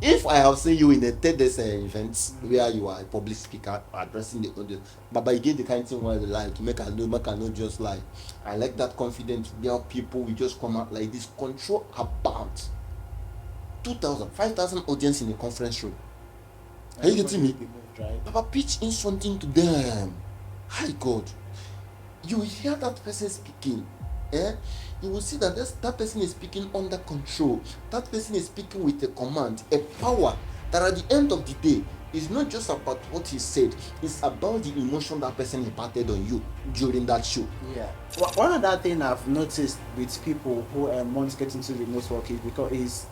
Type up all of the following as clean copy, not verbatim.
If I have seen you in a TEDx event where you are a public speaker addressing the audience, but again the kind of thing where they like make a no just like I like that confident girl people will just come out like this, control about 2,000, 5,000 audience in a conference room. Are you getting me? Papa pitch in something to them. Hi God. You hear that person speaking, you will see that that person is speaking under control. That person is speaking with a command, a power that at the end of the day is not just about what he said, it's about the emotion that person imparted on you during that show. Yeah. One other thing I've noticed with people who want to get into remote work is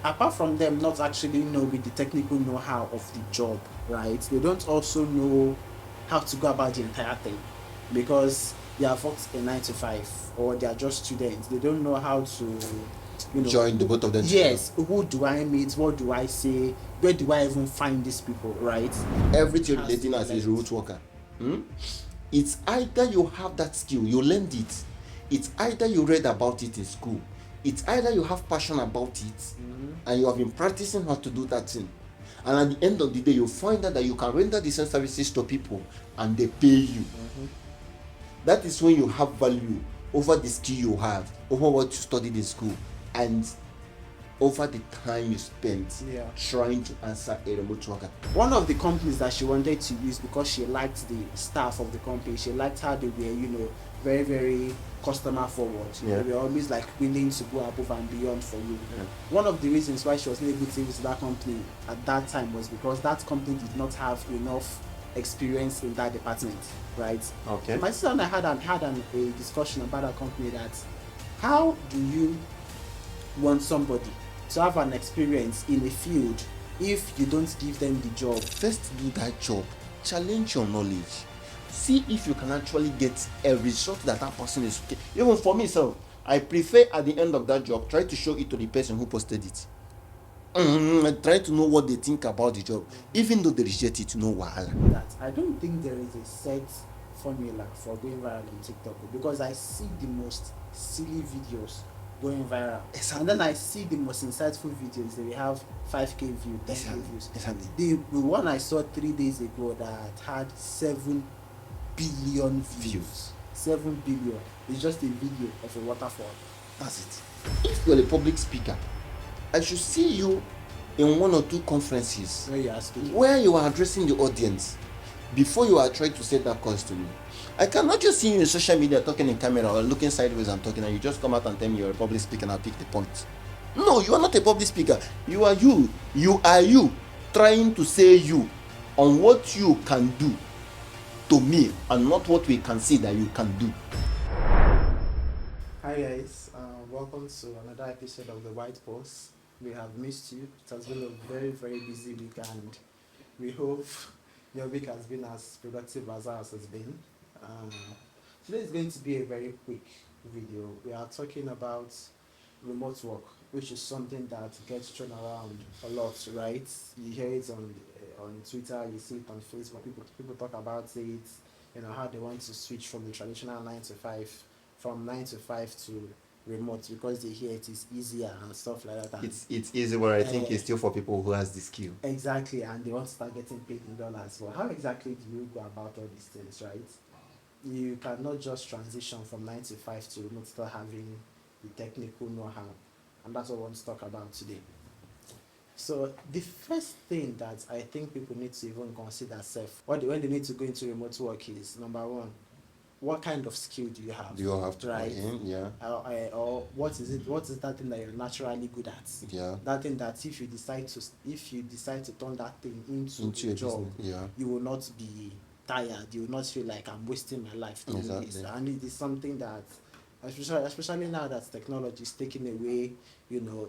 apart from them not actually knowing the technical know-how of the job, right? They don't also know how to go about the entire thing because they have worked a 9 to 5 or they are just students. They don't know how to, Join the both of them. Yes, who do I meet? What do I say? Where do I even find these people, right? Everything relating as a remote worker. It's either you have that skill, you learned it. It's either you read about it in school. It's either you have passion about it and you have been practicing how to do that thing. And at the end of the day, you find out that you can render the same services to people and they pay you. That is when you have value over the skill you have, over what you studied in school, and over the time you spent trying to answer a remote worker. One of the companies that she wanted to use because she liked the staff of the company, she liked how they were, very, very customer forward. They were always like willing to go above and beyond for you. One of the reasons why she was not able to use that company at that time was because that company did not have enough experience in that department, right? Okay. So my sister and I had a discussion about that company that how do you want somebody to have an experience in a field if you don't give them the job? First, do that job, challenge your knowledge, see if you can actually get a result that person is. Even for me, so I prefer at the end of that job try to show it to the person who posted it. Try to know what they think about the job, even though they reject it. No wahala. That I don't think there is a set formula for going viral on TikTok because I see the most silly videos going viral. Exactly. And then I see the most insightful videos that we have 5k views, 10k views. Exactly. The one I saw 3 days ago that had 7 billion views. 7 billion. It's just a video of a waterfall. That's it. If you're a public speaker, I should see you in one or two conferences where you are addressing the audience before you are trying to say that cause to me. I cannot just see you in social media talking in camera or looking sideways and talking and you just come out and tell me you're a public speaker and I'll pick the point. No, you are not a public speaker. You are you. You are you trying to say you on what you can do to me and not what we can see that you can do. Hi guys, welcome to another episode of The White Post. We have missed you. It has been a very, very busy week and we hope your week has been as productive as ours has been. Today is going to be a very quick video. We are talking about remote work, which is something that gets thrown around a lot, right? You hear it on Twitter, you see it on Facebook. People talk about it, how they want to switch from the traditional 9 to 5, from 9 to 5 to remote because they hear it is easier and stuff like that. And it's easy, but I think it's still for people who has the skill. Exactly, and they want to start getting paid in dollars. Well, how exactly do you go about all these things, right? You cannot just transition from 9 to 5 to remote without having the technical know-how, and that's what I want to talk about today. So the first thing that I think people need to even consider when they need to go into remote work is, number one, what kind of skill do you have? Do you have to right? Yeah. Or what is it? What is that thing that you're naturally good at? Yeah. That thing that if you decide to turn that thing into a job, you will not be tired. You will not feel like I'm wasting my life doing this. And it is something that, especially now that technology is taking away,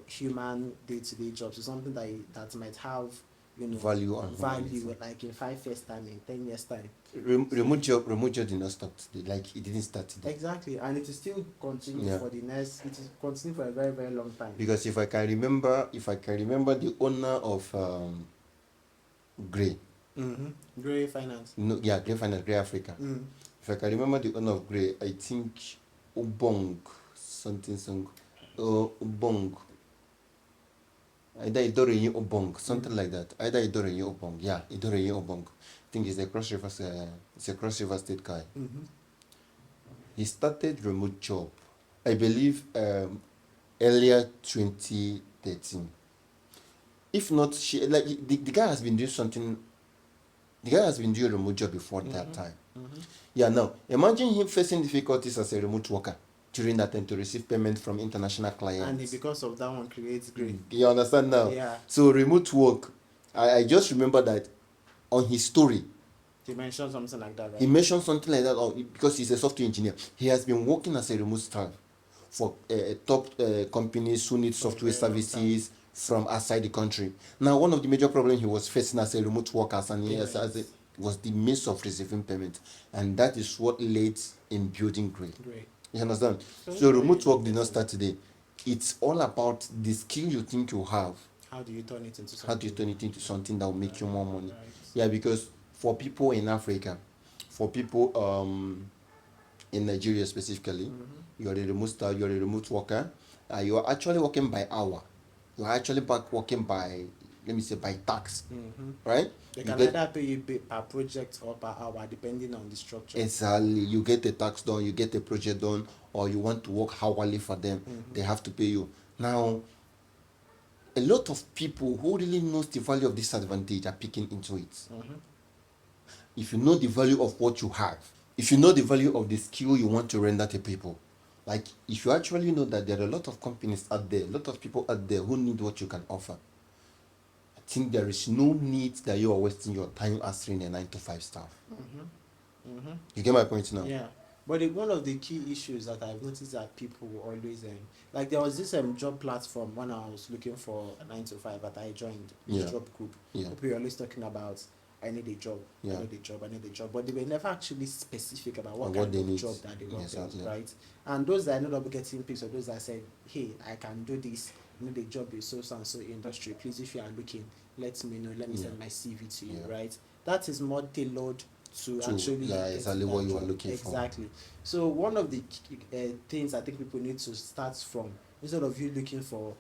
human day-to-day jobs, it's something that might have, value like in 5 years time, in 10 years time. Remote job did not start today. Like it didn't start today. Exactly, and it will still continue for the next. It will continue for a very, very long time. Because if I can remember the owner of Grey. Grey Finance. No, yeah, Grey Finance, Grey Africa. If I can remember the owner of Grey, I think Ubong something. Ubong. Either Idorenyi Obong, something like that. Either Idorenyi Obong. Yeah, Idorenyi Obong. I think he's a it's a Cross River State guy. He started remote job, I believe, earlier 2013. If not, like the guy has been doing something. The guy has been doing a remote job before that time. Yeah, now imagine him facing difficulties as a remote worker during that time to receive payment from international clients. And because of that one creates great. You understand now? Yeah. So remote work, I just remember that on his story, He mentioned something like that, right? he mentioned something like that because he's a software engineer. He has been working as a remote staff for top companies who need software services from outside the country. Now, one of the major problems he was facing as a remote worker was the means of receiving payment, and that is what led in building Great. You understand? So remote work did not start today. It's all about the skill you think you have. How do you turn it into something? How do you turn it into something that will make you more money? Right. Yeah, because for people in Africa, for people in Nigeria specifically, you're a remote star, you're a remote worker, you are actually working by hour. You are actually working by, let me say, by tax, right? They You can get- either pay you per project or per hour, depending on the structure. Exactly. You get a tax done, you get a project done, or you want to work hourly for them, they have to pay you. Now, a lot of people who really knows the value of this advantage are picking into it. If you know the value of what you have, if you know the value of the skill you want to render to people, like if you actually know that there are a lot of companies out there, a lot of people out there who need what you can offer, I think there is no need that you are wasting your time answering a 9-to-5 staff. You get my point now? Yeah. But one of the key issues that I've noticed that people always like there was this job platform when I was looking for a 9-to-5 that I joined this Yeah. job group. Yeah. People were always talking about I need a job, Yeah. I need a job, I need a job. But they were never actually specific about what And kind what they of need. job that they wanted, Exactly. right? And those that ended up getting picks or those that said, hey, I can do this, I need a job in so and so industry. Please, if you are looking, let me know, let me send my CV to you, Yeah. right? That is more tailored to actually get exactly that what you are job. looking for. Exactly. So one of the things I think people need to start from, instead of you looking for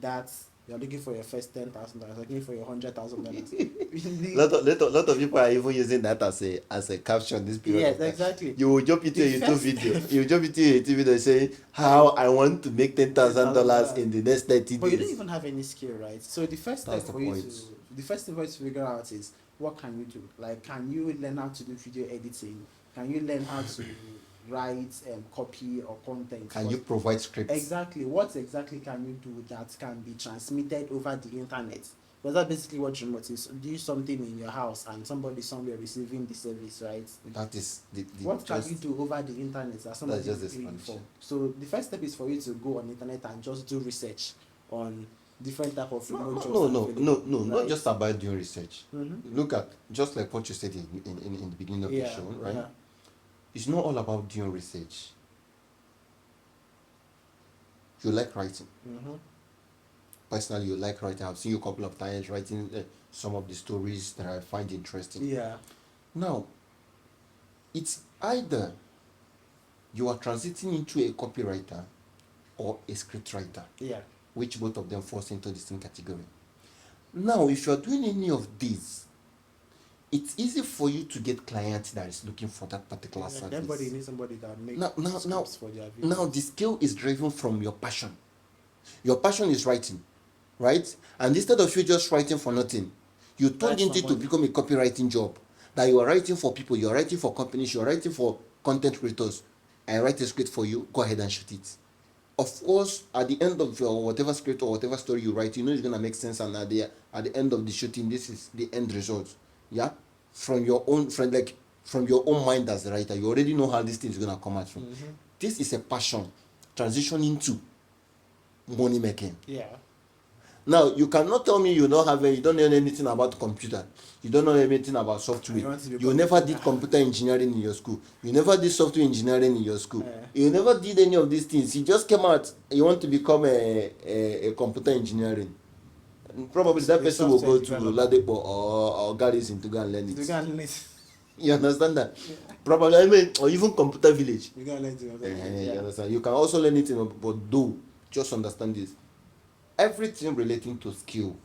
that, you're looking for your first $10,000, looking for your $100,000. Lot of people are even using that as a caption this period. Yes, of time. exactly. You will jump into The a YouTube first video. step- You will jump into a YouTube video saying how I want to make $10,000 in the next 30 days. But you don't even have any skill, right? So the first step That's the for you point. the first thing for you to figure out is what can you do? Like, can you learn how to do video editing? Can you learn how to write copy or content? Can you provide scripts? Exactly. What exactly can you do that can be transmitted over the internet? Because that's basically what remote is. Do something in your house and somebody somewhere receiving the service, right? That is the What can you do over the internet that somebody just is the paying for? expansion. So the first step is for you to go on the internet and just do research on different type of remote jobs. No, not right? just about doing research. Mhm. Look at just like what you said in the beginning of the Yeah, show, right? yeah. It's not all about doing research. You like writing. Mhm. Personally, you like writing. I've seen you a couple of times writing some of the stories that I find interesting. Yeah. Now, it's either you are transiting into a copywriter or a scriptwriter, Yeah. which both of them falls into the same category. Now, if you are doing any of these, it's easy for you to get clients that is looking for that particular service. Everybody needs somebody that makes Now, scripts for their video. now the skill is driven from your passion. Your passion is writing, right? And instead of you just writing for nothing, you turned Write for into to money. become a copywriting job. That you are writing for people, you are writing for companies, you are writing for content creators. I write a script for you, go ahead and shoot it. Of course, at the end of your whatever script or whatever story you write, you know it's gonna make sense, and at the end of the shooting, this is the end result. Yeah, from your own mind as a writer, you already know how this thing is gonna come out from. This is a passion transitioning to money making. Yeah. Now you cannot tell me you don't know anything about computer, you don't know anything about software. You want to be You never did computer. computer engineering in your school. You never did software engineering in your school. Yeah. You never did any of these things. You just came out. You want to become a computer engineering. Probably that A person will go software to developer. Ladepo or Garrison to go and learn You it. can learn. You understand that? Probably, I mean, or even computer village. You can learn to You understand? You can also learn it, but do just understand this. everything relating to skill,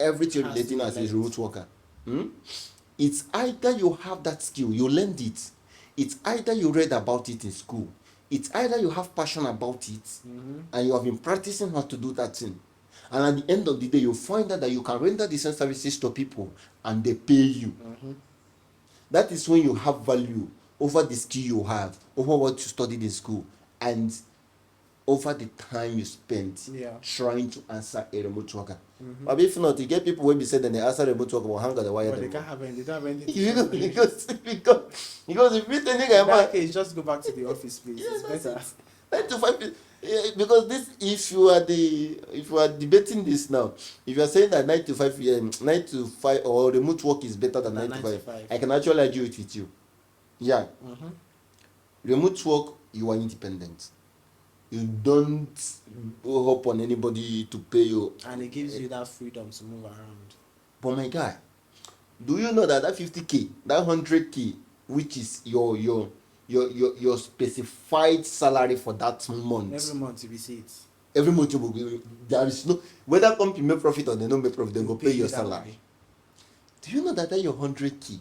everything Has to relating be as a learned. remote worker, it's either you have that skill, you learned it. It's either you read about it in school. It's either you have passion about it and you have been practicing how to do that thing. And at the end of the day, you find out that you can render the same services to people and they pay you. That is when you have value over the skill you have, over what you studied in school, and over the time you spent trying to answer a remote worker. But if not, you get people when be said that they answer remote worker will hang on the wire. But they can't have any. They don't have anything to because if you think in that case, just go back to the office, please. yes, It's better. 9 to 5 because this, if you are debating this now, if you are saying that 9 to 5 9 to 5 or remote work is better than 9 to 5, I can actually argue it with you. Yeah. Remote work, you are independent. You don't hope on anybody to pay you, and it gives you that freedom to move around. But my guy, do you know that 50k, that 100k, which is your specified salary for that month? Every month you will see it. Every month you will be, there is no, whether company make profit or they don't make profit, they go pay your salary. Money. Do you know that your 100k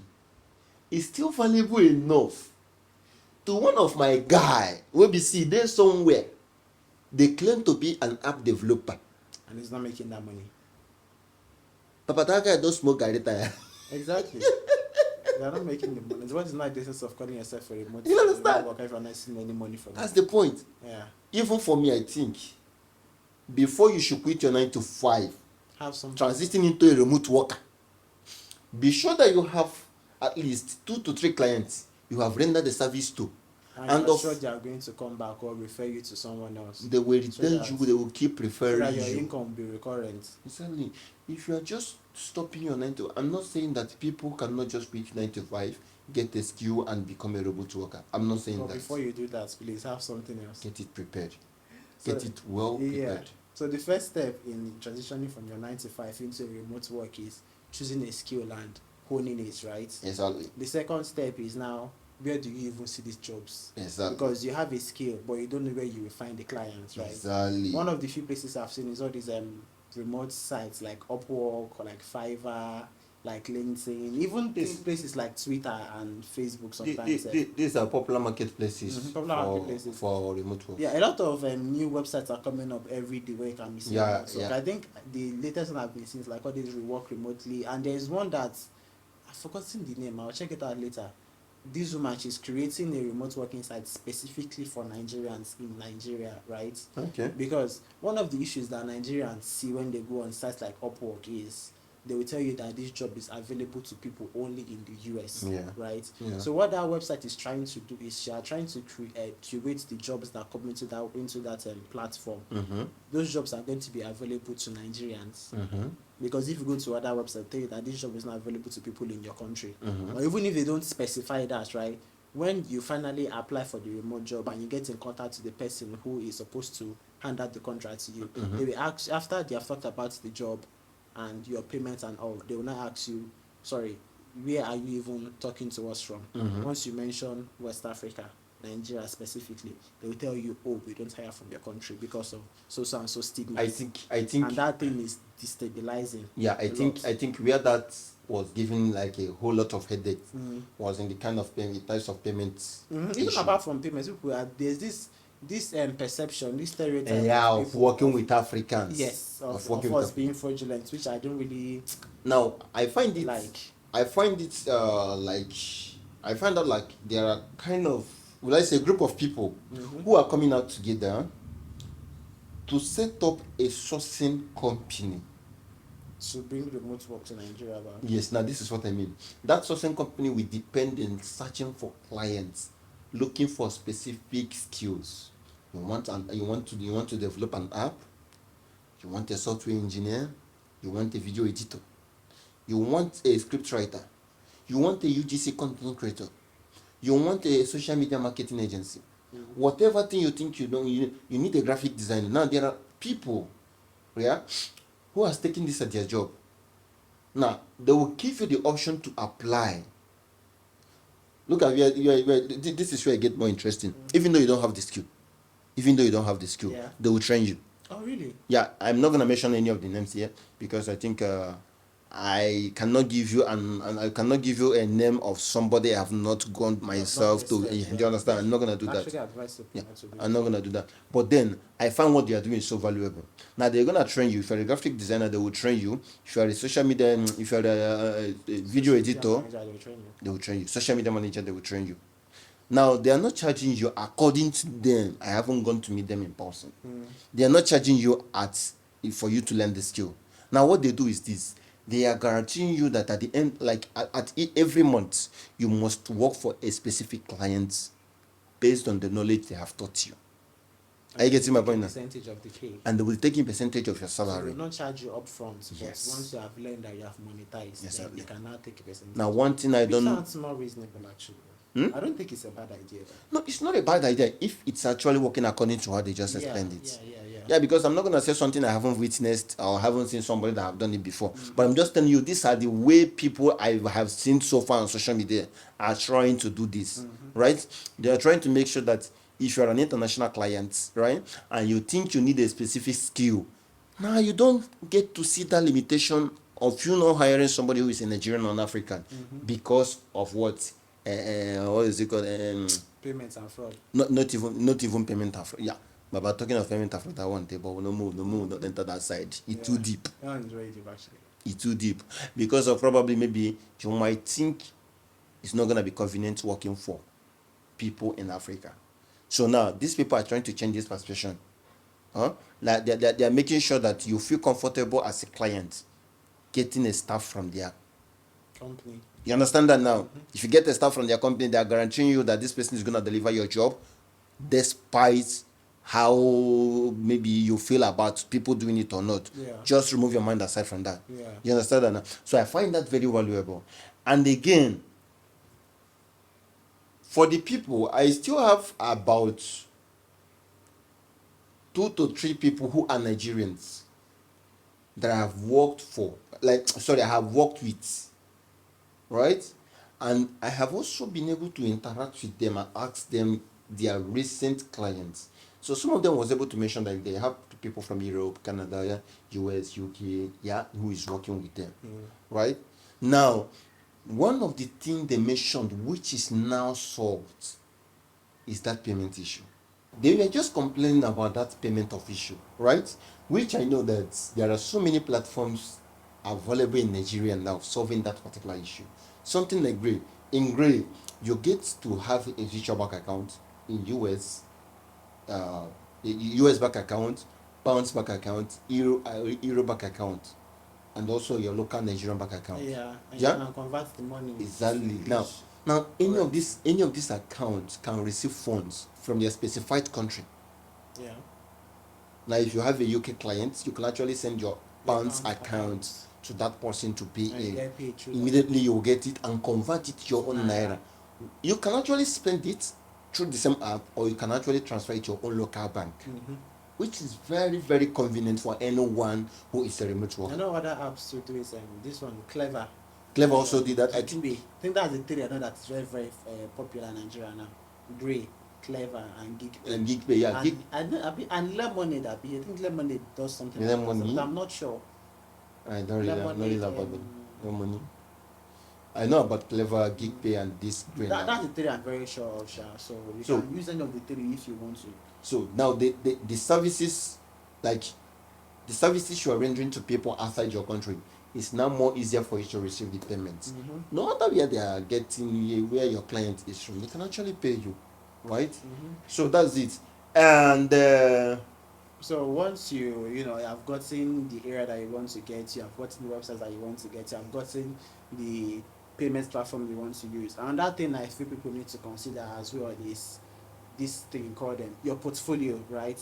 is still valuable enough to one of my guy wey be see dey somewhere, they claim to be an app developer and he's not making that money? Papa, that guy don smoke garri tire. Exactly. They are not making the money. What is not the essence of calling yourself a remote worker if you're not seeing any money from That's it? the point. Yeah. Even for me, I think before you should quit your 9 to 5, Have some transiting into a remote worker, be sure that you have at least 2 to 3 clients you have rendered the service to, and you're sure they are going to come back or refer you to someone else. they will return you, they will keep So referring that your you. income will be recurrent. Exactly. If you are just stopping your 9 to, I'm not saying that people cannot just quit 9 to 5, get a skill and become a remote worker. I'm not saying But that. before you do that, please have something else. Get it prepared. So, Get it well prepared. So the first step in transitioning from your 9 to 5 into remote work is choosing a skill and honing it, right? Exactly. The second step is now, where do you even see these jobs? Exactly. Because you have a skill, but you don't know where you will find the clients, right? Exactly. One of the few places I've seen is all these remote sites like Upwork or like Fiverr, like LinkedIn, even places like Twitter and Facebook sometimes. These are popular marketplaces, marketplaces for remote work. Yeah, a lot of new websites are coming up every day where you can be seeing. Yeah, So yeah. I think the latest one I've been seeing is like all these rework remotely, and there's one that I've forgotten the name. I'll check it out later. This woman, she's creating a remote working site specifically for Nigerians in Nigeria, right? Okay. Because one of the issues that Nigerians see when they go on sites like Upwork is they will tell you that this job is available to people only in the US, right? Yeah. So what that website is trying to do is she are trying to curate the jobs that come into that platform. Those jobs are going to be available to Nigerians. Because if you go to other websites, they'll tell you that this job is not available to people in your country. Or even if they don't specify that, right? When you finally apply for the remote job and you get in contact with the person who is supposed to hand out the contract to you, they will ask, after they have talked about the job and your payment and all, they will not ask you, sorry, where are you even talking to us from? Once you mention West Africa, Nigeria specifically, they will tell you, oh, we don't hire from your country because of so and so stigma. I think and that thing is destabilizing. Yeah, I think where that was giving like a whole lot of headache was in the kind of payment, types of payments. Even apart from payments, there's this perception, this stereotype of working with Africans. Yes, of us being fraudulent, which I don't really. Now I find it like. I find out like there are kind of, will I say, a group of people who are coming out together to set up a sourcing company. To bring remote work to Nigeria. Yes, now this is what I mean. That sourcing company will depend on searching for clients, looking for specific skills. You want to develop an app, you want a software engineer, you want a video editor, you want a script writer, you want a UGC content creator, you want a social media marketing agency. Whatever thing you think you don't, you need a graphic designer. Now there are people, who has taken this as their job. Now they will give you the option to apply. Look at this is where it gets more interesting. Even though you don't have the skill, they will train you. Oh, really? Yeah, I'm not gonna mention any of the names here because I think I cannot give you I cannot give you a name of somebody I have not gone Done myself the to. steps, Do you understand? I'm not gonna do that. actually advisable Yeah, not to do I'm that. not gonna do that. But then I find what they are doing is so valuable. Now they're gonna train you. If you're a graphic designer, they will train you. If you're a social media, if you're a video Social media editor, manager, they will train you. they will train you. Social media manager, they will train you. Now they are not charging you according to them. I haven't gone to meet them in person. They are not charging you at for you to learn the skill. Now what they do is this: they are guaranteeing you that at the end, like every month, you must work for a specific client based on the knowledge they have taught you. Are you And getting they my take a point now? percentage of the pay. And they will take a percentage of your So they salary. will not charge you upfront, but Yes. once you have learned that you have monetized, Yes, then sir. you can now take a percentage. Now one thing I Which don't. sounds more reasonable actually. Hmm? I don't think it's a bad idea. No, it's not a bad idea if it's actually working according to how they just Yeah, explained it. yeah. Yeah, because I'm not gonna say something I haven't witnessed or haven't seen somebody that have done it before. But I'm just telling you, these are the way people I have seen so far on social media are trying to do this, right? They are trying to make sure that if you're an international client, right, and you think you need a specific skill, now you don't get to see that limitation of you not hiring somebody who is a Nigerian or an African because of what is it called? Payments and fraud. Not even payment of, yeah. But talking of payment of that one day, but no move, don't enter that side. It's too deep. That one is very deep actually. It's too deep because of probably maybe you might think it's not gonna be convenient working for people in Africa. So now these people are trying to change this perception. Huh? Like they are making sure that you feel comfortable as a client getting a staff from their. Company. You understand that now? If you get a staff from their company, they are guaranteeing you that this person is gonna deliver your job, despite how maybe you feel about people doing it or not. Yeah. Just remove your mind aside from that. Yeah. You understand that now? So I find that very valuable. And again, for the people, I still have about 2 to 3 people who are Nigerians that I have worked for, I have worked with, right? And I have also been able to interact with them and ask them their recent clients. So some of them was able to mention that they have people from Europe, Canada, yeah, US, UK, yeah, who is working with them, right? Now, one of the things they mentioned, which is now solved, is that payment issue. They were just complaining about that payment of issue, right? Which I know that there are so many platforms available in Nigeria now solving that particular issue. Something like Gray. In Gray, you get to have a virtual bank account in US, a US bank account, pounds bank account, euro bank account, and also your local Nigerian bank account. Yeah, and Yeah? you can convert the money. Exactly. to Now, each. any Correct. of these accounts can receive funds from their specified country. Yeah. Now, if you have a UK client, you can actually send your pounds pounds account to that person to pay And you in. get paid through that. Immediately, you will get it and convert it to your own Naira. naira. You can actually spend it through the same app, or you can actually transfer it to your own local bank, which is very, very convenient for anyone who is a remote I worker. know other apps to do is this one, Clever. Clever also did that. Gigbe. I think that's the three I know that's very, very popular in Nigeria now. Gray, Clever, and Gigbe. And Geekpay, yeah, And Lemonade, I think Lemonade does something. Lemonade? Like I'm not sure. I don't really, I'm not really Lemonade, about the money. I know about Clever, Geekpay, and this green. That's the three I'm very sure of, Sha. So you can use any of the three if you want to. So now the services, like the services you are rendering to people outside your country, is now more easier for you to receive the payments. No matter where they are getting, where your client is from, they can actually pay you, right? So that's it. And So once you have gotten the area that you want to get, you have gotten the websites that you want to get, you have gotten the payment platform you want to use. And that thing I feel people need to consider as well is this thing called your portfolio, right?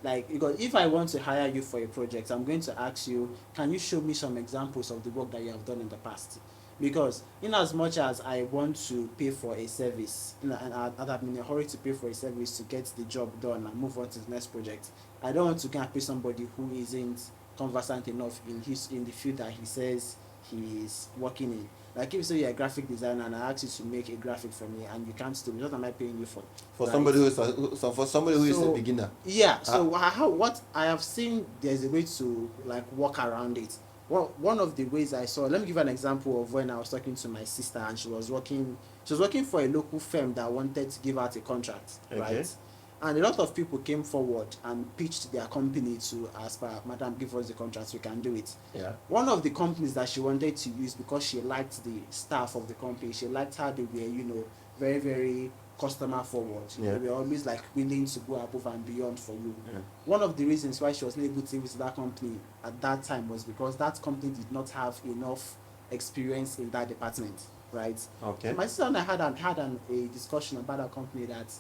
Like, because if I want to hire you for a project, I'm going to ask you, can you show me some examples of the work that you have done in the past? Because in as much as I want to pay for a service, and I'm in a hurry to pay for a service to get the job done and move on to the next project, I don't want to go and pay somebody who isn't conversant enough in the field that he says he's working in. Like if you say you're a graphic designer and I ask you to make a graphic for me and you can't do it, what am I paying you for? For Right? somebody who is a beginner. Yeah. So how what I have seen, there's a way to like work around it. Well, one of the ways I saw. Let me give an example of when I was talking to my sister and she was working. She was working for a local firm that wanted to give out a contract, Okay. right? And a lot of people came forward and pitched their company to as per, madam, give us the contract, we can do it. Yeah. One of the companies that she wanted to use, because she liked the staff of the company, she liked how they were, very, very customer forward. Yeah. They were always like willing to go above and beyond for you. Yeah. One of the reasons why she was not able to visit that company at that time was because that company did not have enough experience in that department, right? Okay. So my sister and I had a discussion about that company, that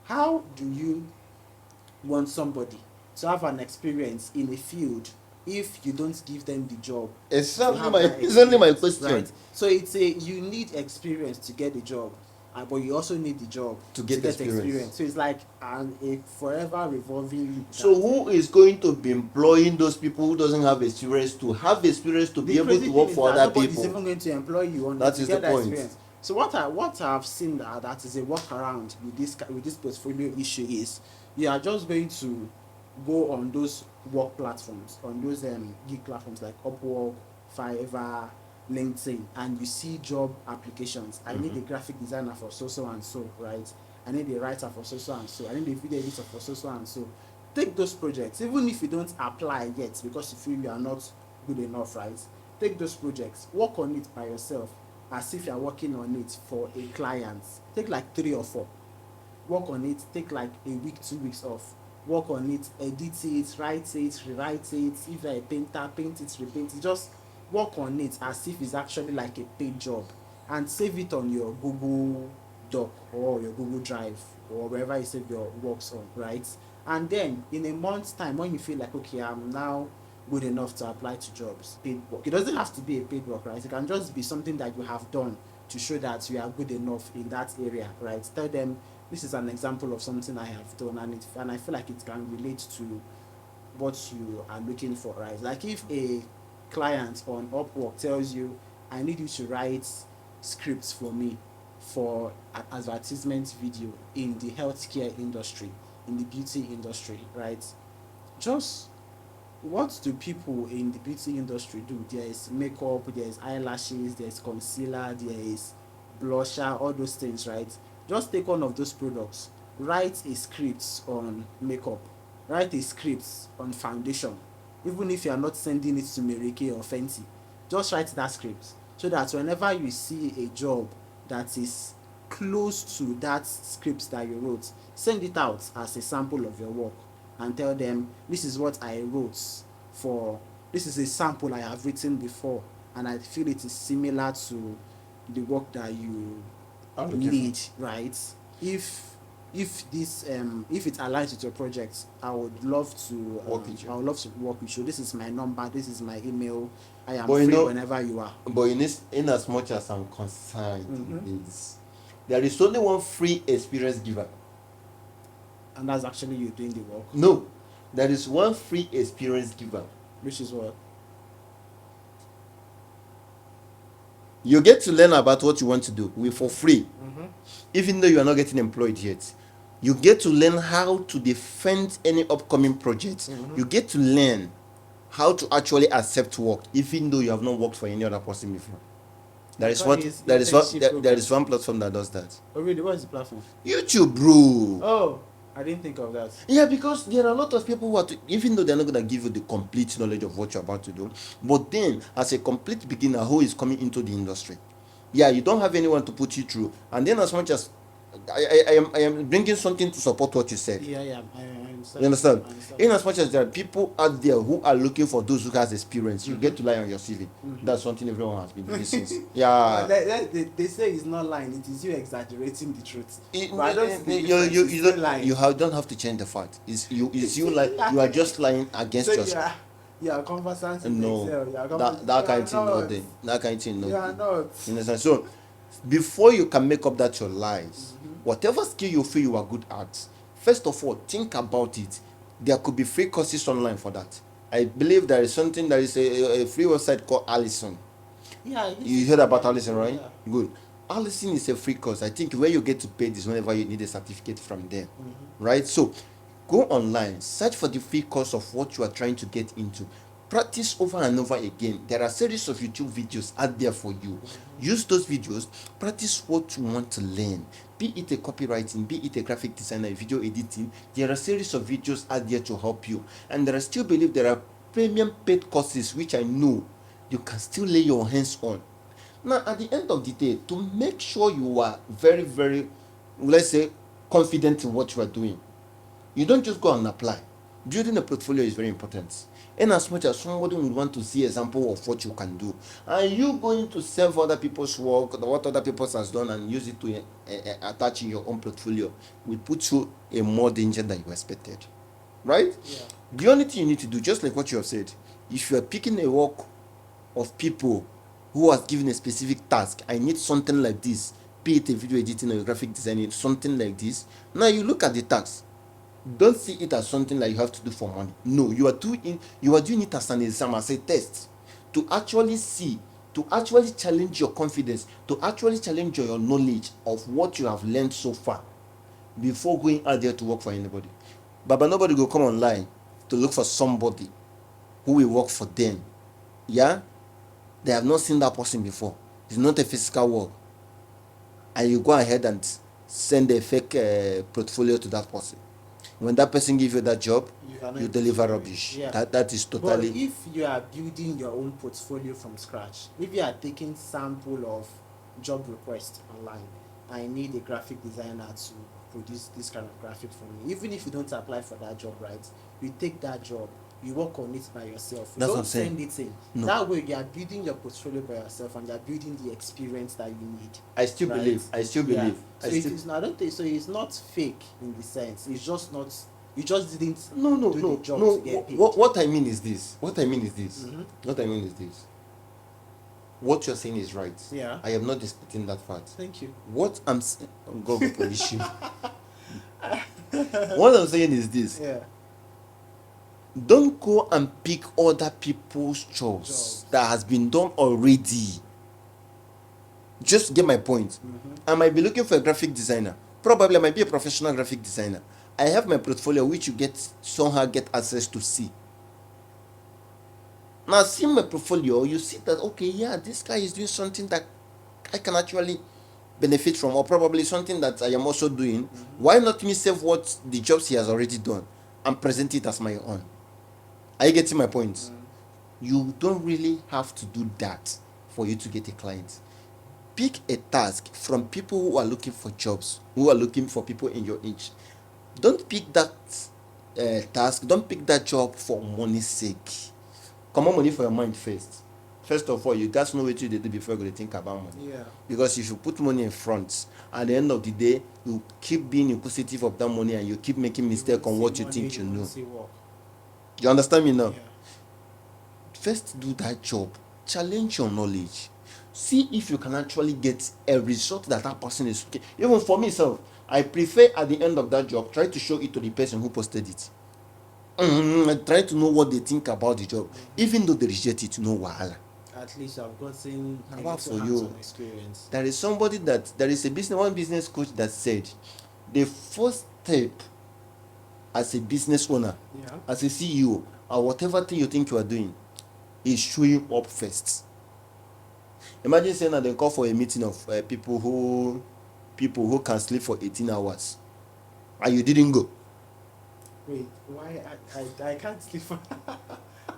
how do you want somebody to have an experience in a field if you don't give them the job? It's to only have my that it's only my experience, question. right? So you need experience to get the job, but you also need the job To get experience. So it's like a forever revolving. So who is going to be employing those people who doesn't have experience to have experience to be able to work for other people? Nobody's even going to employ you on That to is get the that point. experience. So what I've seen that is a workaround with this portfolio issue is you are just going to go on those work platforms, on those gig platforms like Upwork, Fiverr, LinkedIn, and you see job applications. I need a graphic designer for so and so, right? I need a writer for so and so. I need a video editor for so and so. Take those projects, even if you don't apply yet because you feel you are not good enough, right? Take those projects, work on it by yourself, as if you are working on it for a client. Take like 3 or 4. Work on it, take like a week, 2 weeks off. Work on it, edit it, write it, rewrite it. If you're a painter, paint it, repaint it. Just work on it as if it's actually like a paid job, and save it on your Google Doc or your Google Drive or wherever you save your works on, right? And then in a month's time, when you feel like, okay, I'm now good enough to apply to jobs, paid work. It doesn't have to be a paid work, right? It can just be something that you have done to show that you are good enough in that area, right? Tell them, this is an example of something I have done, and I feel like it can relate to what you are looking for, right? Like if a client on Upwork tells you, I need you to write scripts for me for an advertisement video in the healthcare industry, in the beauty industry, right? Just what do people in the beauty industry do? There is makeup, there is eyelashes, there is concealer, there is blusher, all those things, right? Just take one of those products, write a script on makeup, write a script on foundation. Even if you are not sending it to Mary Kay or Fenty, just write that script so that whenever you see a job that is close to that script that you wrote, send it out as a sample of your work and tell them, this is what I wrote for, this is a sample I have written before, and I feel it is similar to the work that you need, right? If this if it aligns with your project, I would love to Work with you. I would love to work with you. This is my number, this is my email. I am But free whenever you are. But in as much as I'm concerned, there is only one free experience giver. And that's actually you doing the work. No, there is one free experience giver. Which is what? You get to learn about what you want to do for free, even though you are not getting employed yet. You get to learn how to defend any upcoming project. You get to learn how to actually accept work, even though you have not worked for any other person before. There is one platform that does that. Oh really? What is the platform? YouTube, bro. Oh, I didn't think of that. Yeah, because there are a lot of people who are even though they're not going to give you the complete knowledge of what you're about to do, but then as a complete beginner who is coming into the industry, yeah, you don't have anyone to put you through. And then as much as I am bringing something to support what you said. Yeah, I understand. You understand? In as much as there are people out there who are looking for those who has experience, you get to lie on your CV. That's something everyone has been doing since. Yeah. They say it's not lying, it is you exaggerating the truth. You don't have to change the fact. It's you like you are just lying against yourself. You are conversant in No, Excel. that kind of thing not there. That kind of thing not You are not. You understand? So before you can make up that your lies, whatever skill you feel you are good at, first of all, think about it. There could be free courses online for that. I believe there is something, there is a free website called Allison. Yeah, You heard about Allison, right? Yeah. Good. Allison is a free course. I think where you get to pay this whenever you need a certificate from them, right? So go online, search for the free course of what you are trying to get into. Practice over and over again. There are series of YouTube videos out there for you. Use those videos, practice what you want to learn. Be it a copywriting, be it a graphic designer, video editing. There are series of videos out there to help you. And there I still believe there are premium paid courses which I know you can still lay your hands on. Now, at the end of the day, to make sure you are very, very, let's say, confident in what you are doing, you don't just go and apply. Building a portfolio is very important. In as much as somebody would want to see example of what you can do, and you going to serve other people's work, what other people has done, and use it to attach in your own portfolio, will put you in more danger than you expected. Right? Yeah. The only thing you need to do, just like what you have said, if you are picking a work of people who has given a specific task, I need something like this, be it a video editing or a graphic designing, something like this. Now you look at the task. Don't see it as something like you have to do for money. No, you are doing it as an exam, as a test, to actually see, to actually challenge your confidence, to actually challenge your knowledge of what you have learned so far before going out there to work for anybody. But nobody will come online to look for somebody who will work for them. Yeah? They have not seen that person before. It's not a physical work. And you go ahead and send a fake portfolio to that person. When that person gives you that job, you deliver rubbish. Yeah. That is totally. But if you are building your own portfolio from scratch, if you are taking sample of job requests online, I need a graphic designer to produce this kind of graphic for me. Even if you don't apply for that job, right? You take that job, you work on it by yourself. You That's what don't I'm saying. send it in. No. That way you are building your portfolio by yourself and you are building the experience that you need. I still right? believe. I still believe. So it is not, I don't think so. It's not fake in the sense. It's just not. You just didn't do the job to get paid. What I mean is this. Mm-hmm. What I mean is this. What you're saying is right. Yeah. I am not disputing that fact. Thank you. What I'm saying, God will punish you. What I'm saying is this. Yeah. Don't go and pick other people's jobs that has been done already. Just get my point. Mm-hmm. I might be looking for a graphic designer. Probably I might be a professional graphic designer. I have my portfolio which you somehow get access to see. Now seeing my portfolio, you see that okay, yeah, this guy is doing something that I can actually benefit from, or probably something that I am also doing. Mm-hmm. Why not me save what the jobs he has already done and present it as my own? Are you getting my point? Mm-hmm. You don't really have to do that for you to get a client. Pick a task from people who are looking for jobs, who are looking for people in your age. Don't pick that task, don't pick that job for money's sake. Come on, money for your mind first. First of all, you guys know what you do before you think about money. Yeah. Because if you put money in front, at the end of the day, you keep being inquisitive of that money and you keep making mistakes on what you think you know. You understand me now? Yeah. First, do that job. Challenge your knowledge. See if you can actually get a result that person is okay. Even for myself, I prefer at the end of that job, try to show it to the person who posted it. Try to know what they think about the job. Even though they reject it, no wahala. At least I've gotten for you experience. There is one business coach that said the first step as a business owner, as a CEO, or whatever thing you think you are doing, is showing up first. Imagine saying that they call for a meeting of people who can sleep for 18 hours and you didn't go. Wait, why I can't sleep for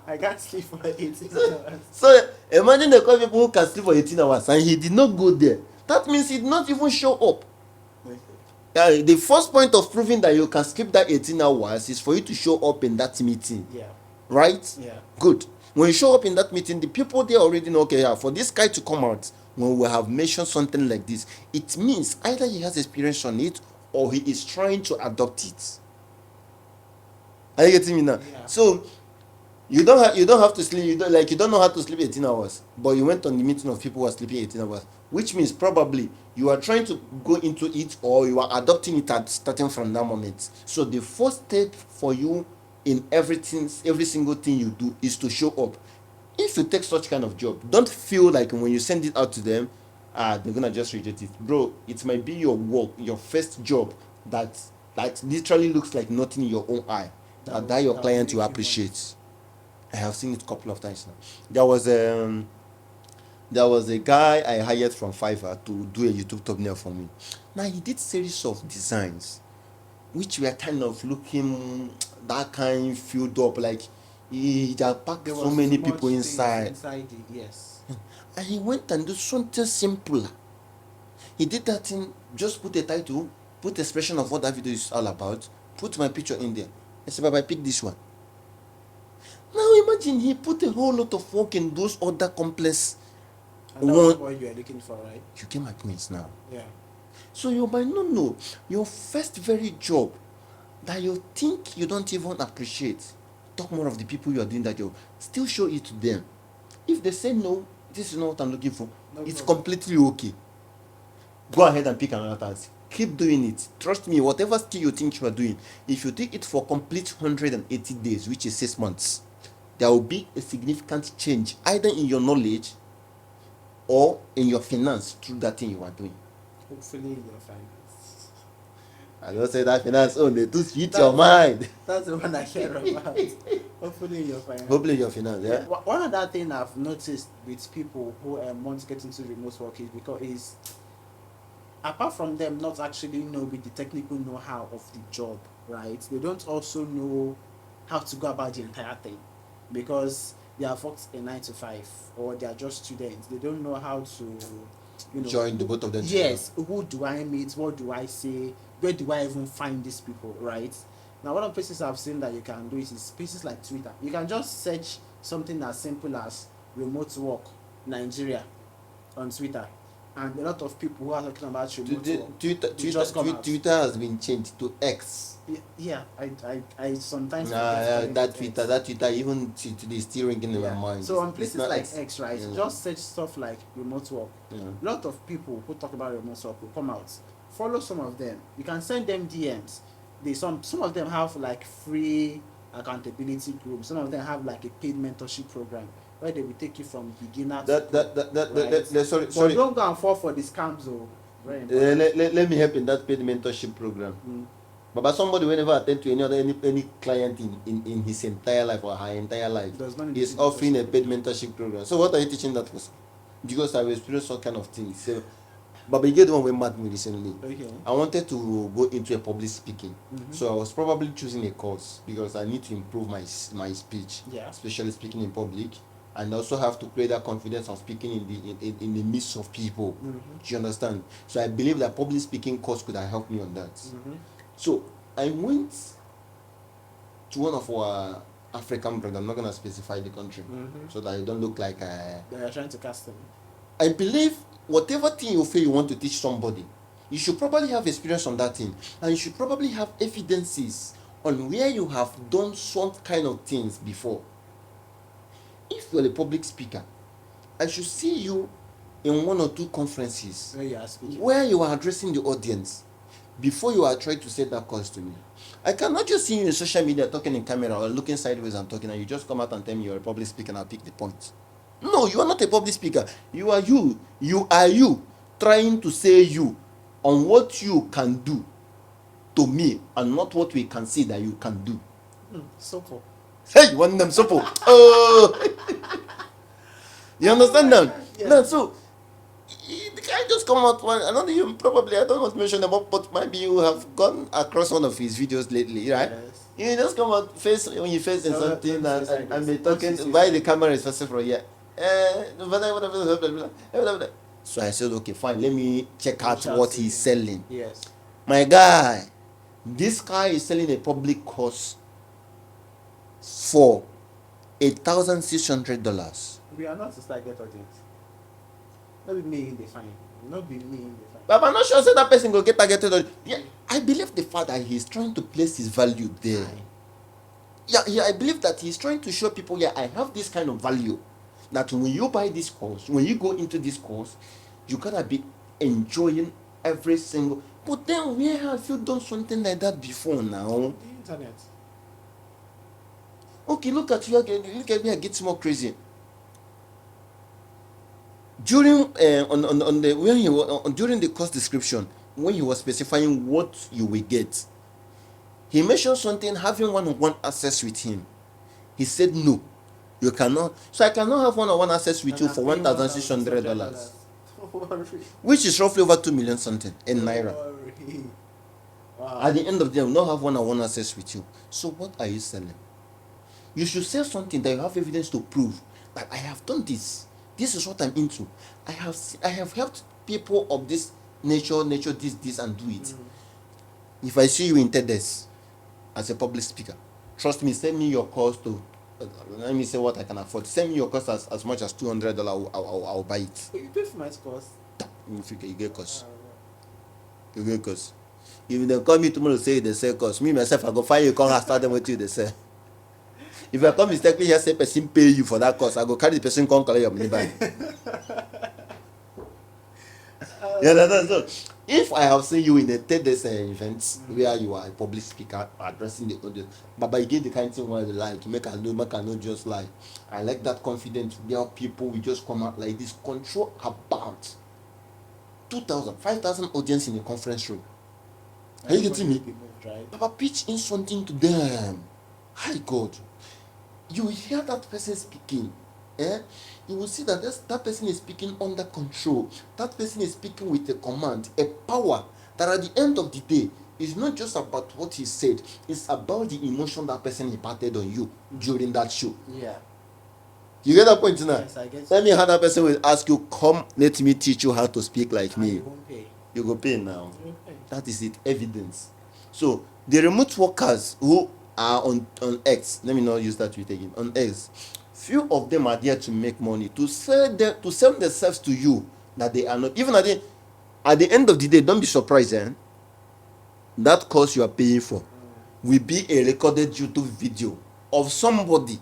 I can't sleep for 18 hours. So imagine they call people who can sleep for 18 hours and he did not go there. That means he did not even show up. The first point of proving that you can skip that 18 hours is for you to show up in that meeting. Yeah. Right? Yeah. Good. When you show up in that meeting, the people there already know, okay, yeah, for this guy to come out, when we have mentioned something like this, it means either he has experience on it or he is trying to adopt it. Are you getting me now? Yeah. So you don't have to sleep. You don't know how to sleep 18 hours, but you went on the meeting of people who are sleeping 18 hours, which means probably you are trying to go into it or you are adopting it starting from that moment. So the first step for you in every single thing you do is to show up. If you take such kind of job, don't feel like when you send it out to them, they're gonna just reject it, bro. It might be your work, your first job that literally looks like nothing in your own eye. That your client will appreciate. I have seen it a couple of times now. There was a guy I hired from Fiverr to do a YouTube thumbnail for me. Now he did series of designs which were kind of looking that kind filled up, like he had packed There so was many much people things inside. Inside it, yes. And he went and did something simpler. He did that thing, just put a title, put expression of what that video is all about, put my picture in there. I said, Baba, pick this one. Now imagine he put a whole lot of work in those other complex. And that was what you are looking for, right? You get my points now. Yeah. So you might not know your first very job that you think you don't even appreciate. Talk more of the people you are doing that job. Still show it to them. If they say no, this is not what I'm looking for, No it's problem. completely okay. Go ahead and pick another task. Keep doing it. Trust me, whatever skill you think you are doing, if you take it for complete 180 days, which is 6 months, there will be a significant change either in your knowledge or in your finance through that thing you are doing. Hopefully in your finance. I don't say that finance only to hit your mind. That's the one I care about. Hopefully in your finance. Hopefully your finance, yeah. One other thing I've noticed with people who want to get into remote work is because apart from them not actually knowing the technical know-how of the job, right? They don't also know how to go about the entire thing because they have worked a 9 to 5 or they are just students. They don't know how to, Join the both of them. Yes, who do I meet? What do I say? Where do I even find these people, right? Now, one of the places I've seen that you can do is places like Twitter. You can just search something as simple as remote work Nigeria on Twitter, and a lot of people who are talking about remote work. Twitter has been changed to X. Yeah, I sometimes that Twitter even today is still ringing in my mind. So on places like X, right? Yeah. Just search stuff like remote work. Yeah. A lot of people who talk about remote work will come out. Follow some of them. You can send them DMs. Some of them have like free accountability groups. Some of them have like a paid mentorship program where they will take you from beginner to sorry. But don't go and fall for the scams, though. Very important. Let me help in that paid mentorship program. But somebody will never attend to any client in his entire life or her entire life is offering a paid mentorship program. So what are you teaching that person? Because I've experienced some kind of things. So, but you get the one we met me recently. Okay. I wanted to go into a public speaking. So I was probably choosing a course because I need to improve my speech, especially speaking in public, and also have to create that confidence of speaking in the midst of people. Do you understand? So I believe that public speaking course could have helped me on that. So I went to one of our African brands. I'm not going to specify the country so that I don't look like they are trying to cast them. I believe whatever thing you feel you want to teach somebody, you should probably have experience on that thing, and you should probably have evidences on where you have done some kind of things before. If you're a public speaker, I should see you in one or two conferences where you are addressing the audience before you are trying to set that course to me. I cannot just see you in social media talking in camera or looking sideways and talking, and you just come out and tell me you're a public speaker and I'll pick the point. No, you are not a public speaker. You are you. You are you trying to say you on what you can do to me and not what we can see that you can do. Sopo. Hey, you want them sopo? Oh, you understand now? Yeah. No, so the guy just come out one. I don't know, you probably, I don't want to mention them, but maybe you have gone across one of his videos lately, right? Yes. You just come out when you face in something and be talking why the camera is facing from here. So I said, okay, fine, let me check out what he's selling. Yes. My guy, this guy is selling a public course for $1,600. We are not to start get audience. Not be me in the fine. Not be me in the fine. But I'm not sure that person will get targeted. Yeah, I believe the fact that he's trying to place his value there. Yeah, I believe that he's trying to show people, I have this kind of value. That when you buy this course, when you go into this course, you gotta be enjoying every single. But then where have you done something like that before now? The internet. Okay, look at you again. Look at me, I get more crazy. During on the when he was during the course description, when he was specifying what you will get, he mentioned something having one-on-one access with him. He said no, you cannot. So I cannot have one-on-one access with And you I'm for paying $1,600, $1,600. Don't worry. which is roughly over 2 million something in Don't naira. worry. Wow. At the end of the day, I will not have one-on-one access with you. So what are you selling? You should sell something that you have evidence to prove that I have done this. This is what I'm into. I have helped people of this nature, this, and do it. If I see you in TEDx as a public speaker, trust me, send me your cost to. Let me say what I can afford. Send me your cost as much as $200. I'll buy it. But you pay for my course. You get cost. You get cost. If they call me tomorrow say they sell cost, me myself I go find you come and start them with you they sell. If I come mistakenly here say person pay you for that cost, I go carry the person come collect your money back. Yeah, that's so. If I have seen you in a TEDx event where you are a public speaker addressing the audience, but you get the kind of thing where they like make a no just like I like that confident where people will just come out like this, control about 2,000, 5,000 audience in a conference room. Are you getting me? Right? Papa pitch in something to them. Hi God. You will hear that person speaking. You will see that that person is speaking under control. That person is speaking with a command, a power that at the end of the day is not just about what he said, it's about the emotion that person imparted on you during that show. Yeah. You get that point now? Yes, I get Let me have that person will ask you, come, let me teach you how to speak like me. You won't pay. You go pay now. You won't pay. That is it, evidence. So the remote workers who are on X, let me not use that tweet again, on X, few of them are there to make money, to sell themselves to you that they are not. Even at the end of the day, don't be surprised, that course you are paying for will be a recorded YouTube video of somebody.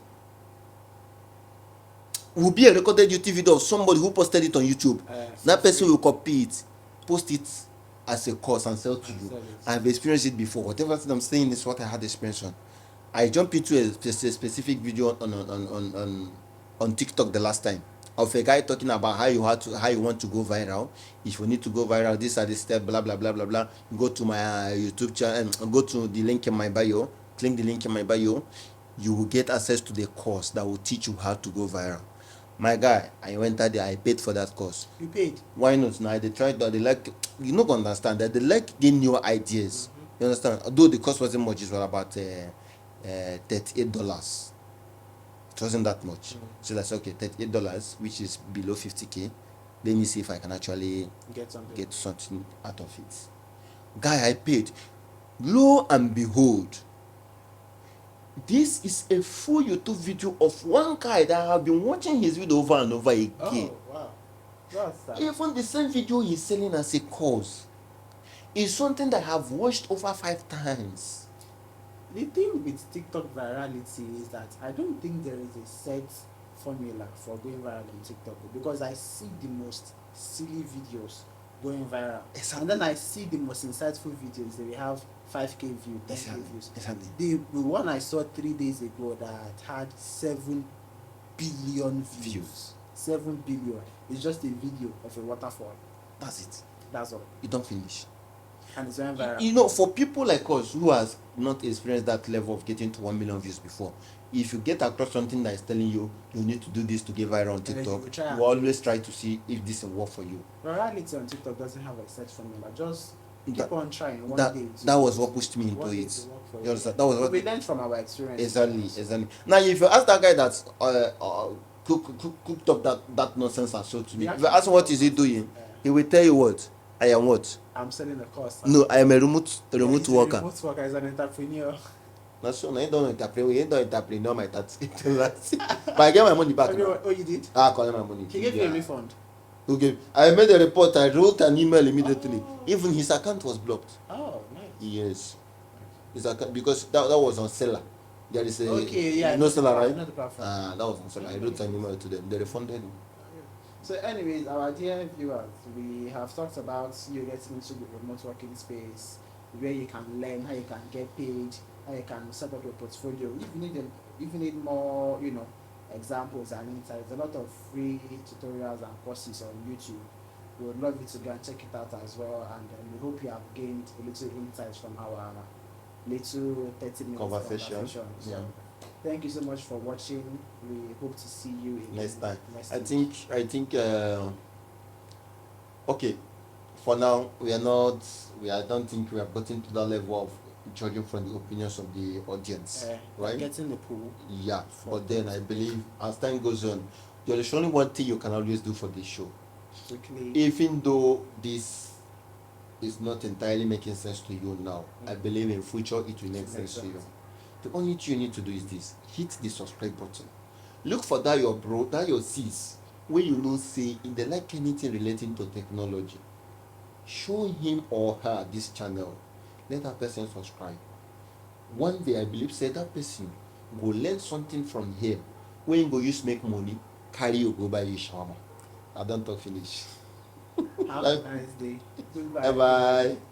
Will be a recorded YouTube video of somebody who posted it on YouTube. That person will copy it, post it as a course and sell to you. I've experienced it before. Whatever thing I'm saying is what I had experience on. I jumped into a specific video on TikTok the last time of a guy talking about how you want to go viral. If you need to go viral, these are the steps, blah blah blah blah blah. Go to my YouTube channel and go to the link in my bio. Click the link in my bio. You will get access to the course that will teach you how to go viral. My guy, I went there, I paid for that course. You paid? Why not? Now they tried, they like, you don't understand that they like gain new ideas. You understand? Although the cost wasn't much, it was about $38. It wasn't that much. So that's okay, $38, which is below 50K. Let me see if I can actually get something out of it. Guy, I paid. Lo and behold, this is a full YouTube video of one guy that I have been watching his video over and over again. Oh, wow. That's sad. Even the same video he's selling as a course is something that I have watched over 5 times. The thing with TikTok virality is that I don't think there is a set formula for going viral on TikTok, because I see the most silly videos going viral. Exactly. And then I see the most insightful videos that we have 5K views, 10K Exactly. views. Exactly. The one I saw 3 days ago that had 7 billion views. 7 billion. It's just a video of a waterfall. That's it. That's all. You don't finish. And it's going viral. You know, for people like us who has not experienced that level of getting to 1 million views before, if you get across something that is telling you you need to do this to get viral on TikTok, you always try to see if this will work for you. Virality on TikTok doesn't have a set formula. Just keep on trying. That was what pushed me into it. You understand? That was what we learned from our experience. Exactly. Now, if you ask that guy that's cooked up that nonsense and showed to me, if you ask him what is he doing, he will tell you what. I am what? I'm selling a course. No, I am a remote worker. A remote worker is an entrepreneur. Not sure. I don't entrepreneur my tax. But I get my money back. Oh, you did? I collect my money. He gave you a refund. Okay. I made a report. I wrote an email immediately. Even his account was blocked. Oh, nice. Yes. His account, because that was on seller. There is a seller, right? Not the platform. That was on seller. I wrote an email to them. They refunded me. So anyways, our dear viewers, we have talked about you getting into the remote working space, where you can learn, how you can get paid, how you can set up your portfolio. If you need more, examples and insights. A lot of free tutorials and courses on YouTube. We would love you to go and check it out as well. And we hope you have gained a little insights from our little 30 minutes Conversation. So, Yeah. thank you so much for watching. We hope to see you in Next time. next I week. think okay. For now, I don't think we have gotten to that level of judging from the opinions of the audience, right? Getting the pool. Yeah, but then I believe as time goes on, there is only one thing you can always do for this show. Quickly. Even though this is not entirely making sense to you now, I believe in future it will make sense to you. The only thing you need to do is this: hit the subscribe button. Look for that your bro, that your sis, when you know say if they like anything relating to technology, show him or her this channel. Let that person subscribe. One day I believe say that person go learn something from here. When you go use make money, carry you go buy you shawarma. I don't talk finish. Have a nice day. Goodbye. Bye bye.